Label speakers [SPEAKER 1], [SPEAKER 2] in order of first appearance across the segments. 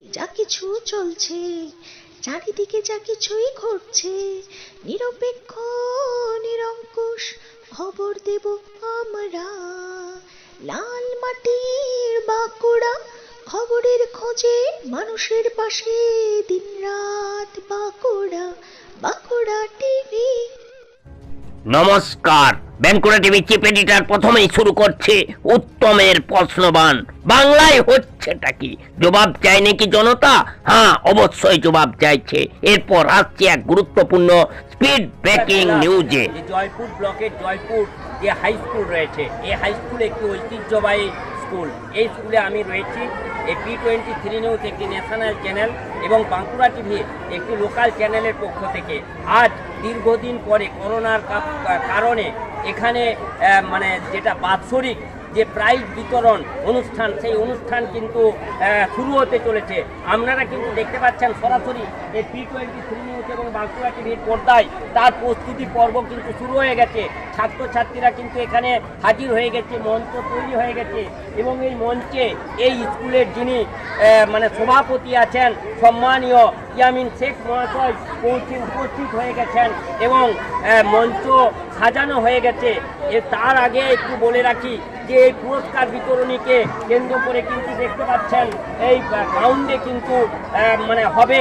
[SPEAKER 1] যা কিছু চলছে চারিদিকে, যা কিছুই ঘটছে, নিরপেক্ষ নিরঙ্কুশ খবর দেব আমরা। লাল মাটির বাঁকুড়া, খবরের খোঁজে মানুষের পাশে দিনরাত বাঁকুড়া, বাঁকুড়া টিভি।
[SPEAKER 2] নমস্কার, বাঁকুড়া টিভি চিফ এডিটর প্রথমেই শুরু করছে উত্তমের প্রশ্নবাণ। বাংলায় হচ্ছেটা কি? জবাব চায় নাকি জনতা? হ্যাঁ, অবশ্যই জবাব চাইছে। এরপর আসছে এক গুরুত্বপূর্ণ স্পিড ব্রেকিং নিউজে।
[SPEAKER 3] জয়পুর ব্লকের জয়পুর যে হাই স্কুল রয়েছে, এই হাই স্কুল একটি ঐতিহ্যবাহী স্কুল। এই স্কুলে আমি রয়েছি। এই P23 নিউজ একটি ন্যাশনাল চ্যানেল এবং বাঁকুড়া টিভি একটি লোকাল চ্যানেলের পক্ষ থেকে আজ দীর্ঘদিন পরে করোনার কারণে এখানে মানে যেটা বাৎসরিক যে প্রাইজ বিতরণ অনুষ্ঠান, সেই অনুষ্ঠান কিন্তু শুরু হতে চলেছে। আপনারা কিন্তু দেখতে পাচ্ছেন সরাসরি এই P23 নিউজ এবং বাঁকুড়া টিভির পর্দায় তার প্রস্তুতি পর্ব কিন্তু শুরু হয়ে গেছে। ছাত্রছাত্রীরা কিন্তু এখানে হাজির হয়ে গেছে, মঞ্চ তৈরি হয়ে গেছে এবং এই মঞ্চে এই স্কুলের যিনি মানে সভাপতি আছেন সম্মানীয় ইয়ামিন শেখ মহাশয় উপস্থিত হয়ে গেছেন এবং মঞ্চ সাজানো হয়ে গেছে। তার আগে একটু বলে রাখি যে এই পুরস্কার বিতরণীকে কেন্দ্র করে কিন্তু দেখতে পাচ্ছেন এই গ্রাউন্ডে কিন্তু মানে হবে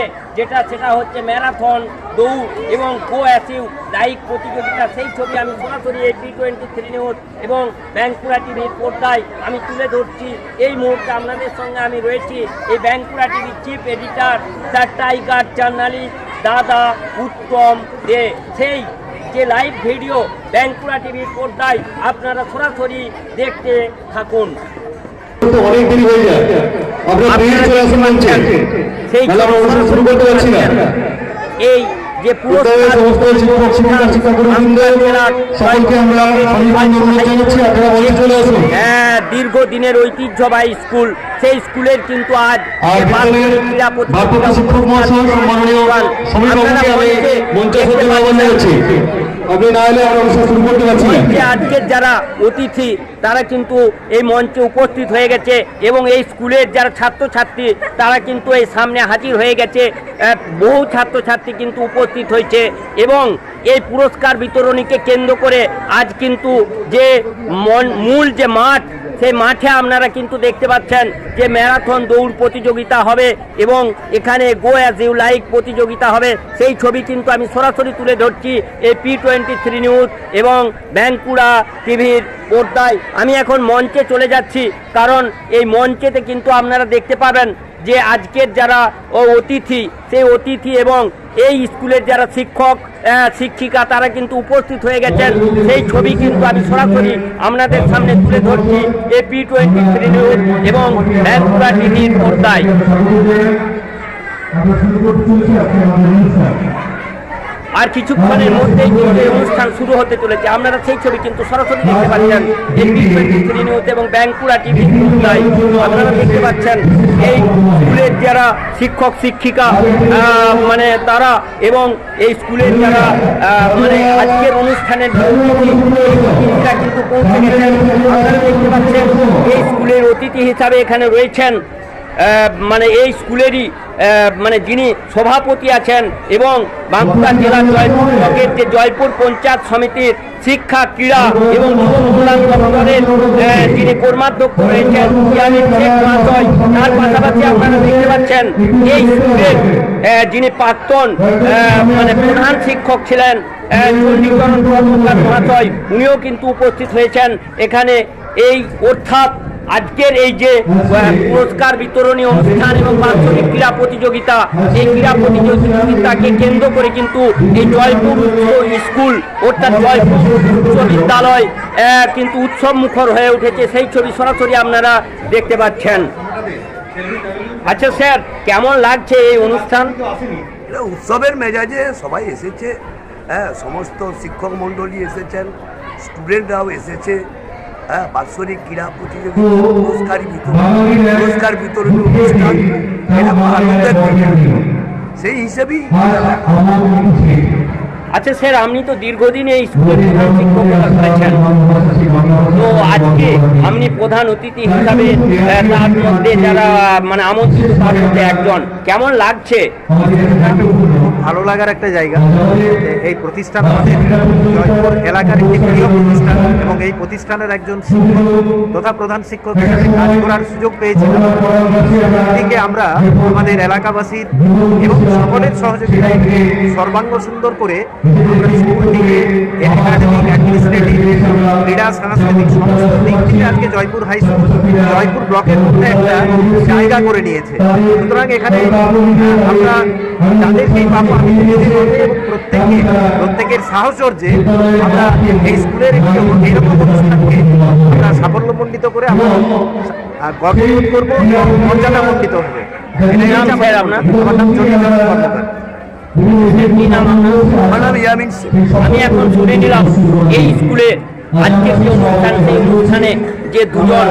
[SPEAKER 3] সেটা হচ্ছে ম্যারাথন দৌড় এবং গো অ্যাচিভ লাইক প্রতিযোগিতা। সেই ছবি আমি সরাসরি এই P23 নিউজ এবং বাঁকুড়া টিভির পর্দায় আমি তুলে ধরছি। এই মুহূর্তে আপনাদের সঙ্গে আমি রয়েছি এই বাঁকুড়া টিভির chief editor the tiger journalist দাদা উত্তম দে। সেই যে লাইভ ভিডিও বাঁকুড়া টিভির পর্দায় আপনারা সরাসরি দেখতে থাকুন।
[SPEAKER 4] অনেক দেরি হয়ে যায়, আপনারা প্লিজ চলে আসুন মঞ্চে।
[SPEAKER 3] সেই
[SPEAKER 4] শুরু করতে পারছি না।
[SPEAKER 3] এই যে
[SPEAKER 4] সমস্ত শিক্ষক শিক্ষাকর্মীবৃন্দ সকলকে আমরা অনুরোধ জানাচ্ছি, আপনারা মঞ্চে চলে আসুন।
[SPEAKER 3] হ্যাঁ, দীর্ঘদিনের ঐতিহ্যবাহী স্কুল, সেই স্কুলের কিন্তু আজ
[SPEAKER 4] শিক্ষক মহাশয় সম্মাননীয় সমীর বাবুকে আমি মঞ্চে আহ্বান জানাচ্ছি। আপনি না এলে আমরা অনুষ্ঠান শুরু করতে পারছি না।
[SPEAKER 3] আজকের যারা অতিথি তারা কিন্তু এই মঞ্চে উপস্থিত হয়ে গেছে এবং এই স্কুলের যারা ছাত্রছাত্রী তারা কিন্তু এই সামনে হাজির হয়ে গেছে। বহু ছাত্রছাত্রী কিন্তু উপস্থিত হয়েছে এবং এই পুরস্কার বিতরণীকে কেন্দ্র করে আজ কিন্তু যে মূল যে মাঠ, সেই মাঠে আপনারা কিন্তু দেখতে পাচ্ছেন যে ম্যারাথন দৌড় প্রতিযোগিতা হবে এবং এখানে গো অ্যাজ ইউ লাইক প্রতিযোগিতা হবে। সেই ছবি কিন্তু আমি সরাসরি তুলে ধরছি এই P23 নিউজ এবং বাঁকুড়া টিভির পর্দায়। আমি এখন মঞ্চে চলে যাচ্ছি, কারণ এই মঞ্চেতে কিন্তু আপনারা দেখতে পাবেন যে আজকের যারা অতিথি, সেই অতিথি এবং এই স্কুলের যারা শিক্ষক শিক্ষিকা তারা কিন্তু উপস্থিত হয়ে গেছেন। সেই ছবি কিন্তু আমি সরাসরি আপনাদের সামনে তুলে ধরছি এই P23 নিউজ এবং বাঁকুড়া টিভির পর্দায়। আর কিছুক্ষণের মধ্যেই কিন্তু এই অনুষ্ঠান শুরু হতে চলেছে। আপনারা সেই ছবি কিন্তু সরাসরি দেখতে পাচ্ছেন এই P23 নিউজ এবং বাঁকুড়া টিভি পর্দায়। আপনারা দেখতে পাচ্ছেন এই স্কুলের যারা শিক্ষক শিক্ষিকা মানে তারা এবং এই স্কুলের যারা মানে আজকের অনুষ্ঠানের অতিথিরা কিন্তু পৌঁছে গেছেন। আপনারা দেখতে পাচ্ছেন এই স্কুলের অতিথি হিসাবে এখানে রয়েছেন মানে এই স্কুলেরই মানে যিনি সভাপতি আছেন এবং বাঁকুড়া জেলা জয়পুর ব্লকের যে জয়পুর পঞ্চায়েত সমিতির শিক্ষা ক্রীড়া এবং যুব কল্যাণ দপ্তরের যিনি কর্মাধ্যক্ষ রয়েছেন ইয়ামিন শেখ মহাশয়। তার পাশাপাশি আপনারা দেখতে পাচ্ছেন এই স্কুলের যিনি প্রাক্তন মানে প্রধান শিক্ষক ছিলেন চণ্ডীচরণ কর্মকার মহাশয়, উনিও কিন্তু উপস্থিত হয়েছেন এখানে। এই অর্থাৎ আজকের এই যে পুরস্কার বিতরণী অনুষ্ঠান এবং বাৎসরিক ক্রীড়া প্রতিযোগিতা, এই ক্রীড়া প্রতিযোগিতাকে কেন্দ্র করে কিন্তু এই জয়পুর স্কুল অর্থাৎ জয়পুর উচ্চ বিদ্যালয় কিন্তু উৎসব মুখর হয়ে উঠেছে। সেই ছবি সরাসরি আপনারা দেখতে পাচ্ছেন। আচ্ছা স্যার, কেমন লাগছে এই অনুষ্ঠান?
[SPEAKER 5] উৎসবের মেজাজে সবাই এসেছে, হ্যাঁ, সমস্ত শিক্ষক মণ্ডলী এসেছেন, স্টুডেন্টরাও এসেছে। হ্যাঁ, বাৎসরিক ক্রীড়া প্রতিযোগিতা, পুরস্কার বিতরণী অনুষ্ঠান, এটা আনন্দের। সেই হিসেবেই
[SPEAKER 3] আচ্ছা স্যার, আপনি তো দীর্ঘদিন এই স্কুলের প্রধান শিক্ষকতা করেছেন, তো আজকে আপনি প্রধান অতিথি হিসাবে তার মধ্যে যারা মানে আমন্ত্রিত তার মধ্যে একজন, কেমন লাগছে?
[SPEAKER 6] ভালো লাগার একটা জায়গা। এই প্রতিষ্ঠান আমাদের জয়পুর এলাকার একটি প্রিয় প্রতিষ্ঠান এবং এই প্রতিষ্ঠানের একজন শিক্ষক তথা প্রধান শিক্ষক হিসেবে কাজ করার সুযোগ পেয়েছিলাম। এদিকে আমরা আমাদের এলাকাবাসীর এবং সকলের সহযোগিতায় সর্বাঙ্গ সুন্দর করে আমরা স্কুলটিকে একাডেমিক, অ্যাডমিনিস্ট্রেটিভ, ক্রীড়া, সাংস্কৃতিক সমস্ত দিক থেকে আজকে জয়পুর হাই স্কুল জয়পুর ব্লকের মধ্যে একটা জায়গা করে নিয়েছে। সুতরাং এখানে আমরা যাদেরকেই পাবো আমি এবং প্রত্যেকের সাহচর্যে আমরা এই স্কুলের এরকম অনুষ্ঠানকে আমরা সাফল্যমণ্ডিত করে আমরা গর্ববোধ করবো এবং মর্যাদামণ্ডিত হবে। আমার নাম জনিত কর্মকার।
[SPEAKER 5] আমার নাম ইয়ামিন শেখ।
[SPEAKER 3] আমি এখন শুনে নিলাম এই স্কুলে আজকের যে অনুষ্ঠান, সেই অনুষ্ঠানে যে দুজন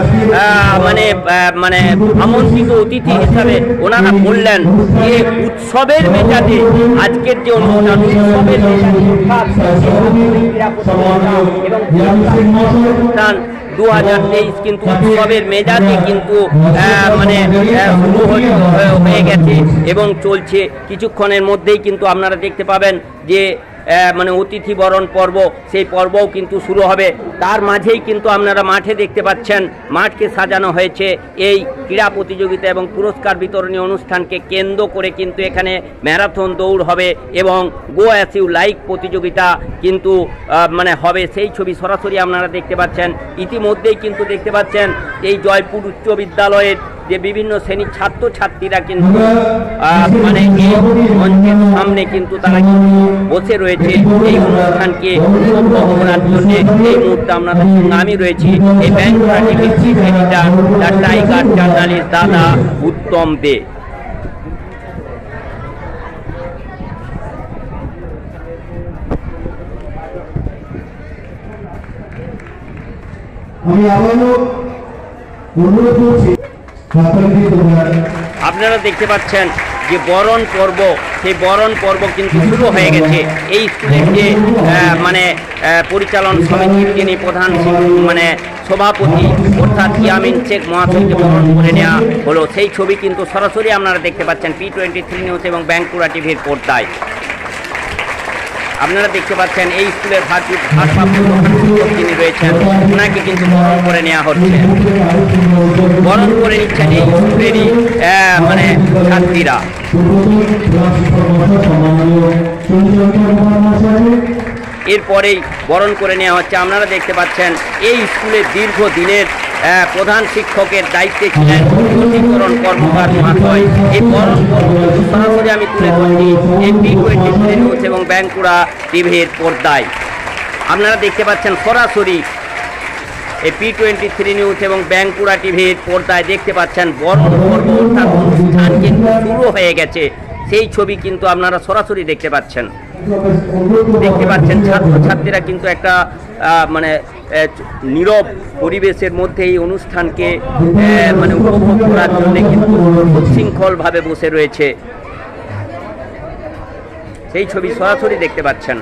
[SPEAKER 3] মানে আমন্ত্রিত অতিথি হিসাবে ওনারা বললেন যে উৎসবের মেজাজে আজকের যে অনুষ্ঠান, উৎসবের মেজাজে অনুষ্ঠান 2023 কিন্তু উৎসবের মেজাজে কিন্তু শুরু হয়ে গেছে এবং চলছে। কিছুক্ষণের মধ্যেই কিন্তু আপনারা দেখতে পাবেন যে অতিথি বরণ পর্ব, সেই পর্বও কিন্তু শুরু হবে। তার মাঝেই কিন্তু আপনারা মাঠে দেখতে পাচ্ছেন, মাঠকে সাজানো হয়েছে এই ক্রীড়া প্রতিযোগিতা এবং পুরস্কার বিতরণী অনুষ্ঠানকে কেন্দ্র করে কিন্তু এখানে ম্যারাথন দৌড় হবে এবং গো অ্যাজ ইউ লাইক প্রতিযোগিতা কিন্তু হবে। সেই ছবি সরাসরি আপনারা দেখতে পাচ্ছেন। ইতিমধ্যেই কিন্তু দেখতে পাচ্ছেন এই জয়পুর উচ্চ বিদ্যালয়ের যে বিভিন্ন শ্রেণীর ছাত্রছাত্রীরা কিন্তু এই মঞ্চের সামনে কিন্তু তারা বসে রয়েছে এই অনুষ্ঠানকে উপভোগ করার জন্য। এই মুহূর্তে আপনাদের সঙ্গে আমি রয়েছি এই ব্যাংকুড়া টিভির chief editor the tiger journalist দাদা উত্তম দে।
[SPEAKER 4] আমি আবারও অনুরোধ করছি
[SPEAKER 3] আপনারা দেখতে পাচ্ছেন যে বরণ পর্ব, সেই বরণ পর্ব কিন্তু শুরু হয়ে গেছে। এই স্কুলের যে পরিচালন সমিতির যিনি প্রধান সভাপতি অর্থাৎ ইয়ামিন শেখ মহাশয়কে বরণ করে নেওয়া হলো, সেই ছবি কিন্তু সরাসরি আপনারা দেখতে পাচ্ছেন P23 নিউজ এবং ব্যাংকুড়া টিভির পর্দায়। আপনারা দেখতে পাচ্ছেন এই স্কুলের ভারপ্রাপ্ত প্রধান শিক্ষক যিনি রয়েছেন, ওনাকে কিন্তু বরণ করে নেওয়া হচ্ছে। বরণ করে নিচ্ছেন এই স্কুলেরই ছাত্রীরা। এরপরেই বরণ করে নেওয়া হচ্ছে। আপনারা দেখতে পাচ্ছেন এই স্কুলের দীর্ঘদিনের প্রধান শিক্ষকের দায়িত্বে ছিলেন জ্যোতিকরণ কর্মকার মহাশয়। এই বরণ পর্ব সরাসরি আমি তুলে ধরছি P23 নিউজ এবং ব্যাংকুড়া টিভির পর্দায়। আপনারা দেখতে পাচ্ছেন সরাসরি এই P23 নিউজ এবং ব্যাংকুড়া টিভির পর্দায় দেখতে পাচ্ছেন বরণ পর্ব অর্থাৎ অনুষ্ঠান কিন্তু শুরু হয়ে গেছে, সেই ছবি কিন্তু আপনারা সরাসরি দেখতে পাচ্ছেন। ছাত্রছাত্রীরা কিন্তু একটা নীরব পরিবেশের মধ্যে এই অনুষ্ঠানকে উপভোগ করার জন্য কিন্তু উচ্ছৃঙ্খলভাবে বসে রয়েছে, সেই ছবি সরাসরি দেখতে পাচ্ছেন।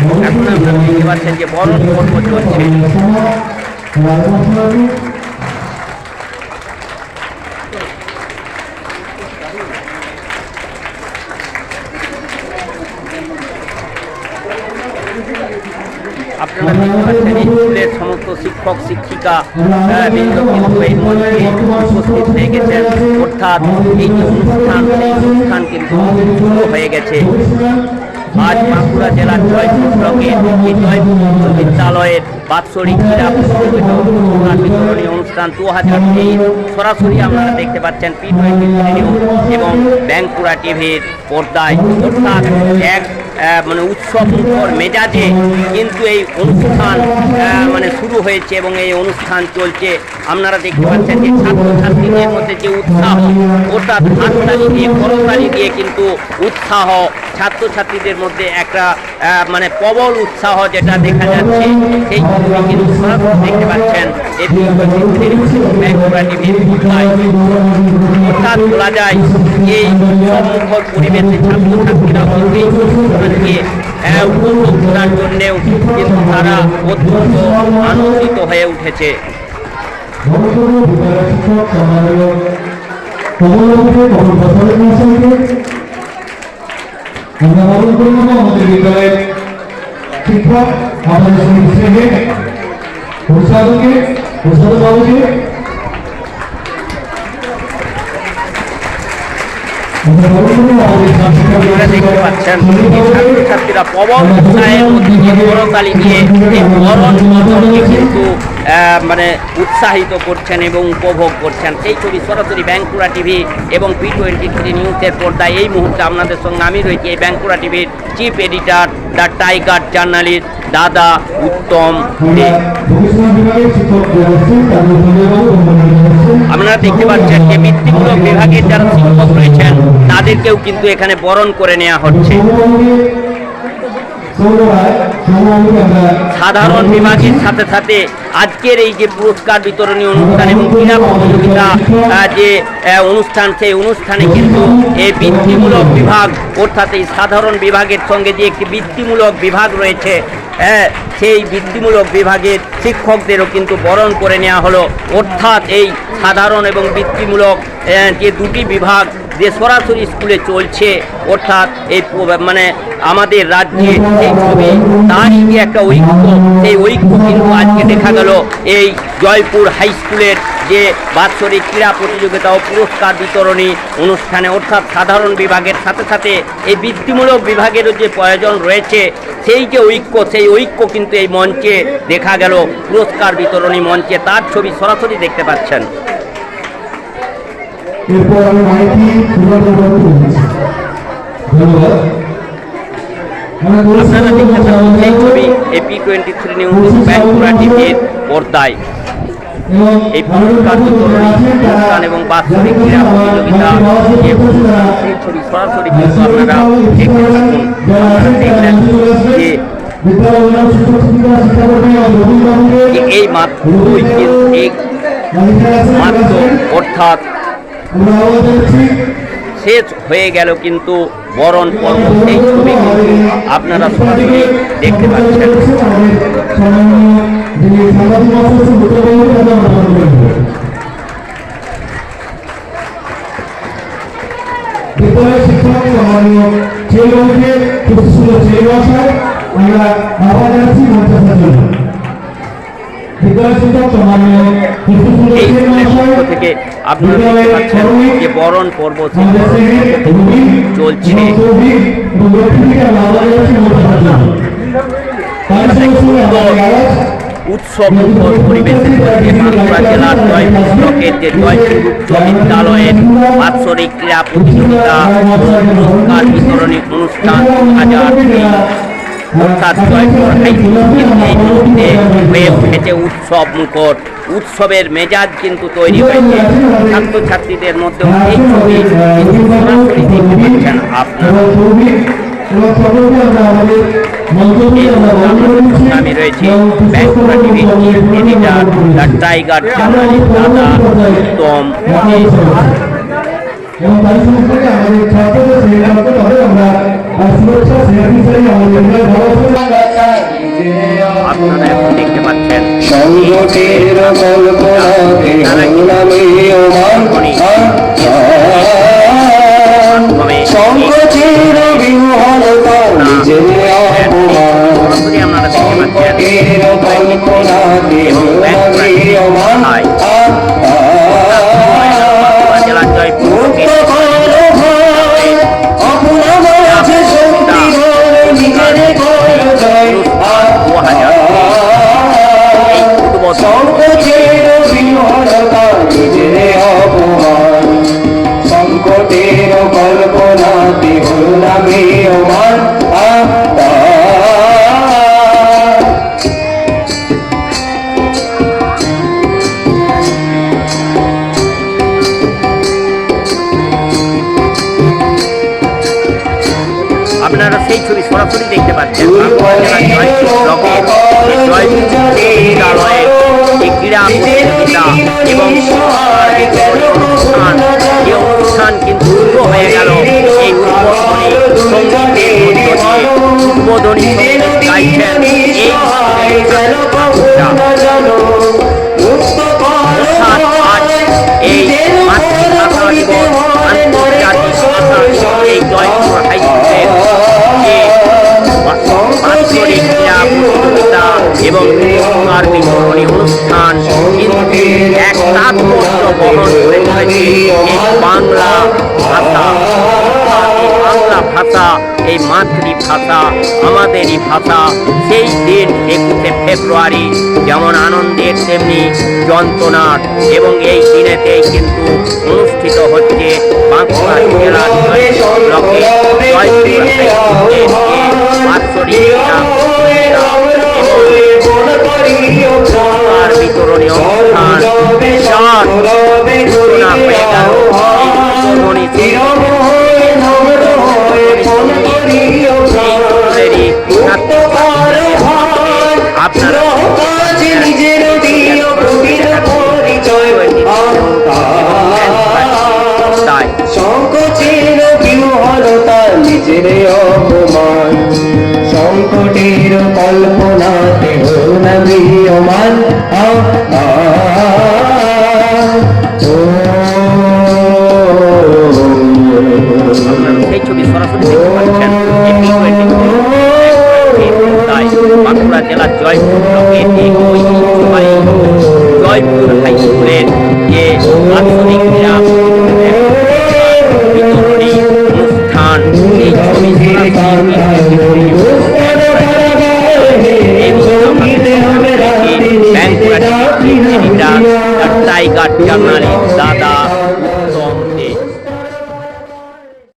[SPEAKER 3] এখন আপনারা দেখতে পাচ্ছেন যে বরণ পর্ব চলছে। আপনারা দেখতে পাচ্ছেন স্কুলের সমস্ত শিক্ষক শিক্ষিকা বৃন্দ কিন্তু এই মঞ্চে উপস্থিত হয়ে গেছেন, অর্থাৎ এই যে অনুষ্ঠান, সেই অনুষ্ঠান কিন্তু শুরু হয়ে গেছে। আজ বাঁকুড়া জেলার জয়পুর ব্লকের এই জয়পুর উচ্চ বিদ্যালয়ের বাৎসরিক ক্রীড়া প্রতিযোগিতা বিতরণী অনুষ্ঠান 2023 সরাসরি আপনারা দেখতে পাচ্ছেন P23 নিউজ এবং ব্যাংকুড়া টিভির পর্দায়, অর্থাৎ এক উৎসব মুখর মেজাজে কিন্তু এই অনুষ্ঠান শুরু হয়েছে এবং এই অনুষ্ঠান চলছে। আপনারা দেখতে পাচ্ছেন যে ছাত্রছাত্রীদের মধ্যে যে উৎসাহ, অর্থাৎ হাততালি দিয়ে করতালি দিয়ে কিন্তু উৎসাহ, ছাত্রছাত্রীদের মধ্যে একটা প্রবল উৎসাহ যেটা দেখা যাচ্ছে সেই ছবি কিন্তু সরাসরি দেখতে পাচ্ছেন এই বাঁকুড়া টিভির পর্দায়। অর্থাৎ বলা যায় এই সম্মুখর পরিবেশে ছাত্রছাত্রীরা কিন্তু এই অনুষ্ঠানকে উপভোগ করার জন্যেও কিন্তু তারা অত্যন্ত আনন্দিত হয়ে উঠেছে।
[SPEAKER 4] আমাদের বিদ্যালয়ের শিক্ষক আমাদের শ্রেণীর প্রসাদকে বাবুকে
[SPEAKER 3] আপনারা দেখতে পাচ্ছেন ছাত্রছাত্রীরা প্রবল উৎসাহের মধ্যে দিয়ে করতালি দিয়ে এই বরণ উৎসবকে কিন্তু মানে উৎসাহিত করছেন এবং উপভোগ করছেন। সেই ছবি সরাসরি বাঁকুড়া টিভি এবং P23 নিউজের পর্দায় এই মুহূর্তে আপনাদের সঙ্গে আমি রয়েছি এই বাঁকুড়া টিভির chief editor the tiger journalist দাদা উত্তম দে। আপনারা দেখতে পাচ্ছেন যে বৃত্তিমূলক বিভাগের যারা শিক্ষক রয়েছেন তাদেরকেও কিন্তু এখানে বরণ করে নেওয়া হচ্ছে। সাধারণ বিভাগের সাথে সাথে আজকের এই যে পুরস্কার বিতরণী অনুষ্ঠান এবং ক্রীড়া প্রতিযোগিতা যে অনুষ্ঠান, সেই অনুষ্ঠানে কিন্তু এই বৃত্তিমূলক বিভাগ অর্থাৎ এই সাধারণ বিভাগের সঙ্গে যে একটি বৃত্তিমূলক বিভাগ রয়েছে সেই বৃত্তিমূলক বিভাগের শিক্ষকদেরও কিন্তু বরণ করে নেওয়া হলো। অর্থাৎ এই সাধারণ এবং বৃত্তিমূলক যে দুটি বিভাগ যে সরাসরি স্কুলে চলছে, অর্থাৎ এই মানে আমাদের রাজ্যে এই ছবি তারই যে একটা ঐক্য, সেই ঐক্য কিন্তু আজকে দেখা গেল এই জয়পুর হাই স্কুলের যে বাৎসরিক ক্রীড়া প্রতিযোগিতা ও পুরস্কার বিতরণী অনুষ্ঠানে। অর্থাৎ সাধারণ বিভাগের সাথে সাথে এই বৃত্তিমূলক বিভাগেরও যে প্রয়োজন রয়েছে, সেই যে ঐক্য, সেই ঐক্য কিন্তু এই মঞ্চে দেখা গেল পুরস্কার বিতরণী মঞ্চে। তার ছবি সরাসরি দেখতে পাচ্ছেন। আপনারা দেখতে পাচ্ছেন সেই ছবি এই P23 নিউজ বাঁকুড়া টিভির পর্দায়। এই পুরস্কার বিতরণী অনুষ্ঠান এবং বাৎসরিক ক্রীড়া প্রতিযোগিতা সেই ছবি সরাসরি কিন্তু আপনারা দেখতে থাকুন। দেখলেন যে এই মাত্র অর্থাৎ শেষ হয়ে গেল কিন্তু বরণ পর্ব, সেই ছবি কিন্তু আপনারা সরাসরি দেখতে পাচ্ছেন।
[SPEAKER 4] বিদ্যালয়ের শিক্ষক সম্মানীয় ছেলেবাবুকে খুব সুন্দর ছেলে ভাষায় আমরা আহ্বান জানাচ্ছি মঞ্চে আসার জন্য। বিদ্যালয় শিক্ষক সম্মানীয়
[SPEAKER 3] এই স্কুলের পক্ষ থেকে আপনারা দেখতে পাচ্ছেন যে বরণ পর্ব চলছে। উৎসব মুখর পরিবেশের মধ্যে বাঁকুড়া জেলার জয়পুর ব্লকের যে জয়পুর উচ্চ বিদ্যালয়ের বাৎসরিক ক্রীড়া প্রতিযোগিতা পুরস্কার বিতরণী অনুষ্ঠান 2023 অর্থাৎ জয়পুর হাই স্কুল এই মুহূর্তে হয়ে উঠেছে উৎসব মুখর। উৎসবের মেজাজ কিন্তু তৈরি হয়েছে ছাত্রছাত্রীদের মধ্যেও। এই ছবি কিন্তু সরাসরি দেখতে পাচ্ছেন আপনারা। আমি রয়েছি বাঁকুড়া টিভির chief editor the tiger journalist দাদা উত্তম। আপনারা এখন দেখতে পাচ্ছেন জেলার জয়পুর
[SPEAKER 7] সংকটের কল্পনাতে হলামে আমার
[SPEAKER 2] জয়পুর বিদ্যালয়ের যে ক্রীড়া প্রতিযোগিতা এবং পুরস্কার বিতরণী অনুষ্ঠান, যে অনুষ্ঠান কিন্তু শুরু হয়ে গেল এই উদ্বোধনী সঙ্গীতের মধ্য দিয়ে। উদ্বোধনী সঙ্গীত গাইছেন এই আজ এই মাতৃভাষা দিবস, আন্তর্জাতিক ভাষা দিবস, এই জয়পুর হাই স্কুলের যে বাৎসরিক ক্রীড়া প্রতিযোগিতা এবং পুরস্কার বিতরণী অনুষ্ঠান কিন্তু এক তাৎপর্য বহন করে চলেছে এই বাংলা ভাষা। এই বাংলা ভাষা, এই মাতৃভাষা, আমাদেরই ভাষা। সেই দিন 21শে ফেব্রুয়ারি যেমন আনন্দের তেমনি যন্ত্রণার, এবং এই দিনেতেই কিন্তু অনুষ্ঠিত হচ্ছে বাঁকুড়া জেলার ব্লকে জয়পুর হাই স্কুলের বাৎসরিক পুরস্কার বিতরণী অনুষ্ঠান। বিশাল ঘোষণা হয়ে গেল এই উদ্বোধনী আপনারা
[SPEAKER 7] সংকোচের বিহলতা নিজের অপমান, সংকটের কল্পনাতে হল না ম্রিয়মান।
[SPEAKER 2] সেই ছবি সরাসরি দেখতে পাচ্ছেন বাঁকুড়া জেলার জয়পুর ব্লকের জয়পুর হাই স্কুলের যে বাৎসরিক ক্রীড়া বিতরণী অনুষ্ঠান, এই ছবি